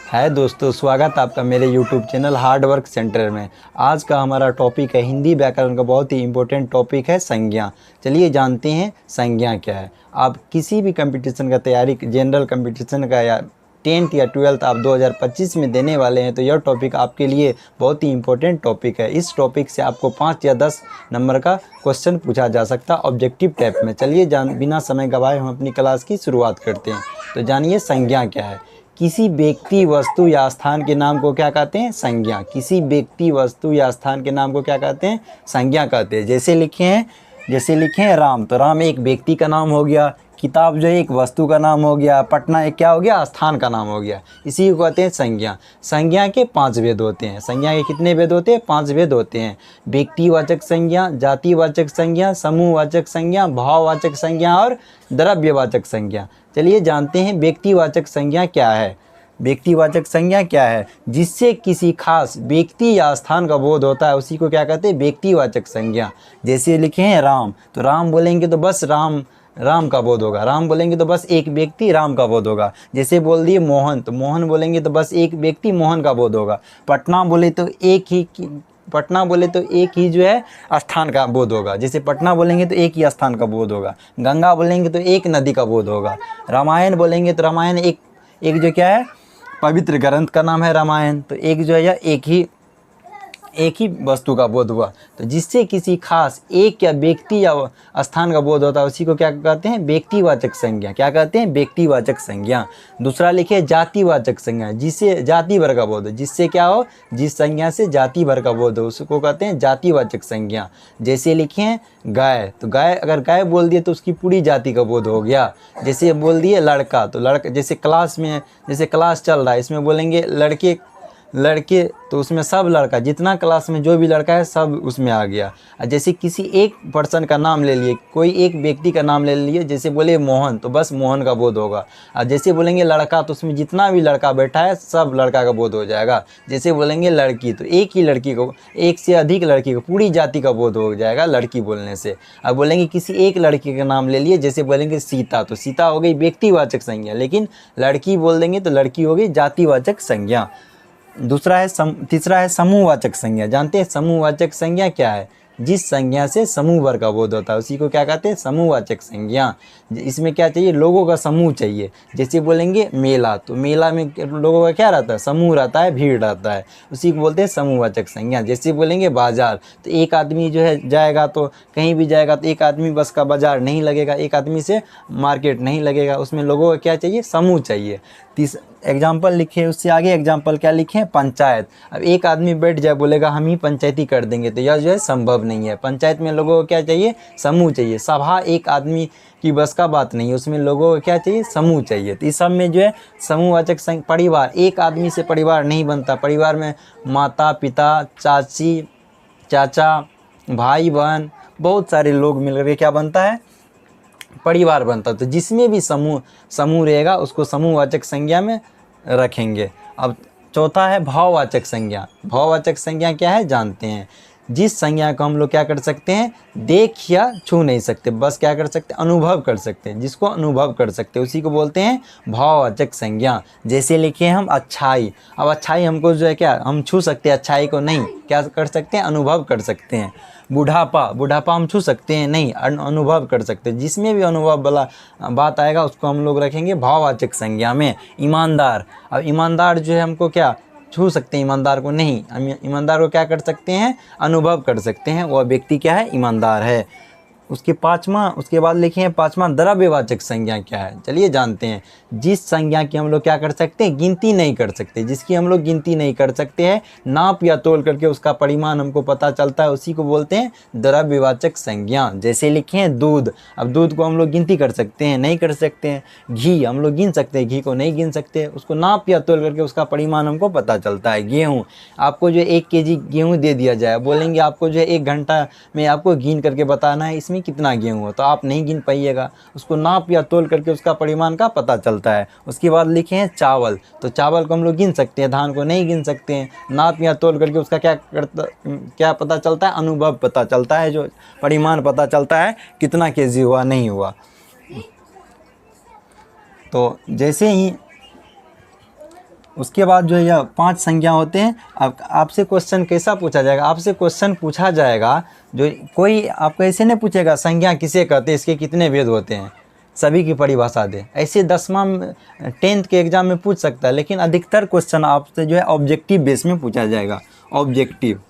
है दोस्तों, स्वागत आपका मेरे YouTube channel hard work centre में। आज का हमारा टॉपिक है हिंदी व्याकरण का बहुत ही इम्पोर्टेंट टॉपिक है संज्ञा। चलिए जानते हैं संज्ञा क्या है। आप किसी भी कंपटीशन का तैयारी, जनरल कंपटीशन का या 10th या 12th आप 2025 में देने वाले हैं तो यह टॉपिक आपके लिए बहुत ही इम्पोर्टेंट टॉपिक है। इस टॉपिक से आपको 5 या 10 नंबर का क्वेश्चन पूछा जा सकता है ऑब्जेक्टिव टाइप में। चलिए बिना समय गवाए हम अपनी क्लास की शुरुआत करते हैं। तो जानिए संज्ञा क्या है। किसी व्यक्ति, वस्तु या स्थान के नाम को क्या कहते हैं? संज्ञा। किसी व्यक्ति, वस्तु या स्थान के नाम को क्या कहते हैं? संज्ञा कहते हैं। जैसे लिखे हैं राम, तो राम एक व्यक्ति का नाम हो गया। किताब जो है एक वस्तु का नाम हो गया। पटना एक क्या हो गया? स्थान का नाम हो गया। इसी को कहते हैं संज्ञा। संज्ञा के 5 भेद होते हैं। संज्ञा के कितने भेद होते हैं? 5 भेद होते हैं। व्यक्तिवाचक संज्ञा, जातिवाचक संज्ञा, समूहवाचक संज्ञा, भाववाचक संज्ञा और द्रव्यवाचक संज्ञा। चलिए जानते हैं व्यक्तिवाचक संज्ञा क्या है। व्यक्तिवाचक संज्ञा क्या है? जिससे किसी खास व्यक्ति या स्थान का बोध होता है उसी को क्या कहते हैं? व्यक्तिवाचक संज्ञा। जैसे लिखे हैं राम, तो राम बोलेंगे तो बस राम का बोध होगा। राम बोलेंगे तो बस एक व्यक्ति राम का बोध होगा। जैसे बोल दिए मोहन, तो मोहन बोलेंगे तो बस एक व्यक्ति मोहन का बोध होगा। पटना बोले तो एक ही जो है स्थान का बोध होगा। जैसे पटना बोलेंगे तो एक ही स्थान का बोध होगा। गंगा बोलेंगे तो एक नदी का बोध होगा। रामायण बोलेंगे तो रामायण एक जो क्या है, पवित्र ग्रंथ का नाम है रामायण। तो एक जो है या एक ही वस्तु का बोध हुआ। तो जिससे किसी खास एक या व्यक्ति या स्थान का बोध होता है उसी को क्या कहते हैं? व्यक्तिवाचक संज्ञा। क्या कहते हैं? व्यक्तिवाचक संज्ञा। दूसरा लिखिए जातिवाचक संज्ञा, जिससे जाति भर का बोध हो। जिससे क्या हो? जिस संज्ञा से जाति भर का बोध हो उसको कहते हैं जातिवाचक संज्ञा। जैसे लिखे हैं गाय, तो गाय अगर गाय बोल दिए तो उसकी पूरी जाति का बोध हो गया। जैसे बोल दिए लड़का, तो लड़का जैसे क्लास चल रहा है इसमें बोलेंगे लड़के तो उसमें सब लड़का, जितना क्लास में जो भी लड़का है सब उसमें आ गया। और जैसे किसी एक पर्सन का नाम ले लिए, कोई एक व्यक्ति का नाम ले लिए, जैसे बोले मोहन तो बस मोहन का बोध होगा। और जैसे बोलेंगे लड़का तो उसमें जितना भी लड़का बैठा है सब लड़का का बोध हो जाएगा। जैसे बोलेंगे लड़की तो एक ही लड़की को, एक से अधिक लड़की को, पूरी जाति का बोध हो जाएगा लड़की बोलने से। अब बोलेंगे किसी एक लड़की का नाम ले लिए, जैसे बोलेंगे सीता, तो सीता हो गई व्यक्तिवाचक संज्ञा, लेकिन लड़की बोल देंगे तो लड़की हो गई जातिवाचक संज्ञा। तीसरा है समूहवाचक संज्ञा। जानते हैं समूहवाचक संज्ञा क्या है? जिस संज्ञा से समूह भर का बोध होता है उसी को क्या कहते हैं? समूहवाचक संज्ञा। इसमें क्या चाहिए? लोगों का समूह चाहिए। जैसे बोलेंगे मेला, तो मेला में लोगों का क्या रहता है? समूह रहता है, भीड़ रहता है, उसी को बोलते हैं समूहवाचक संज्ञा। जैसे बोलेंगे बाजार, तो एक आदमी जो है जाएगा तो कहीं भी जाएगा तो एक आदमी बस का बाजार नहीं लगेगा, एक आदमी से मार्केट नहीं लगेगा। उसमें लोगों का क्या चाहिए? समूह चाहिए। एग्जाम्पल लिखे, उससे आगे एग्जाम्पल क्या लिखे? पंचायत। अब एक आदमी बैठ जाए बोलेगा हम ही पंचायती कर देंगे, तो यह जो है संभव नहीं है। पंचायत में लोगों को क्या चाहिए? समूह चाहिए। सभा एक आदमी की बस का बात नहीं है, उसमें लोगों को क्या चाहिए? समूह चाहिए। तो इस सब में जो है समूहवाचक संज्ञा। परिवार, एक आदमी से परिवार नहीं बनता। परिवार में माता पिता, चाची चाचा, भाई बहन, बहुत सारे लोग मिलकर के क्या बनता है? परिवार बनता। तो जिसमें भी समूह रहेगा उसको समूहवाचक संज्ञा में रखेंगे। अब चौथा है भाववाचक संज्ञा। भाववाचक संज्ञा क्या है? जानते हैं। जिस संज्ञा को हम लोग क्या कर सकते हैं? देख या छू नहीं सकते, बस क्या कर सकते हैं? अनुभव कर सकते हैं। जिसको अनुभव कर सकते हैं उसी को बोलते हैं भाववाचक संज्ञा। जैसे लिखे हम अच्छाई। अब अच्छाई हमको जो है क्या, हम छू सकते हैं, अच्छाई को नहीं, क्या कर सकते हैं? अनुभव कर सकते हैं। बुढ़ापा हम छू सकते हैं नहीं, अनुभव कर सकते हैं। जिसमें भी अनुभव वाला बात आएगा उसको हम लोग रखेंगे भाववाचक संज्ञा में। ईमानदार, अब ईमानदार जो है हमको क्या छू सकते हैं? ईमानदार को नहीं। हम ईमानदार को क्या कर सकते हैं? अनुभव कर सकते हैं। वह व्यक्ति क्या है? ईमानदार है। उसके बाद लिखे हैं पाँचवा द्रव्यवाचक संज्ञा क्या है? चलिए जानते हैं। जिस संज्ञा की हम लोग क्या कर सकते हैं? गिनती नहीं कर सकते। जिसकी हम लोग गिनती नहीं कर सकते हैं, नाप या तोल करके उसका परिमाण हमको पता चलता है, उसी को बोलते हैं द्रव्यवाचक संज्ञा। जैसे लिखे हैं दूध। अब दूध को हम लोग गिनती कर सकते हैं? नहीं कर सकते हैं। घी हम लोग गिन सकते हैं, घी को नहीं गिन सकते। उसको नाप या तोल करके उसका परिमाण हमको पता चलता है। गेहूँ, आपको जो 1 kg गेहूँ दे दिया जाए, बोलेंगे आपको जो है 1 घंटा में आपको गिन करके बताना है इसमें कितना गेहूँ हो, तो आप नहीं गिन पाइएगा। उसको नाप या तोल करके उसका परिमाण का पता चलता है। उसके बाद लिखे हैं चावल। तो चावल को हम लोग गिन सकते हैं, धान को नहीं गिन सकते हैं। नाप या तोल करके उसका क्या पता चलता है? अनुभव पता चलता है, जो परिमाण पता चलता है कितना केजी हुआ नहीं हुआ। तो जैसे ही उसके बाद जो है यह 5 संज्ञा होते हैं। अब आपसे क्वेश्चन कैसा पूछा जाएगा, आपसे क्वेश्चन पूछा जाएगा जो कोई आपको ऐसे नहीं पूछेगा संज्ञा किसे कहते हैं, इसके कितने भेद होते हैं, सभी की परिभाषा दे। ऐसे 10वां 10th के एग्ज़ाम में पूछ सकता है, लेकिन अधिकतर क्वेश्चन आपसे जो है ऑब्जेक्टिव बेस में पूछा जाएगा, ऑब्जेक्टिव।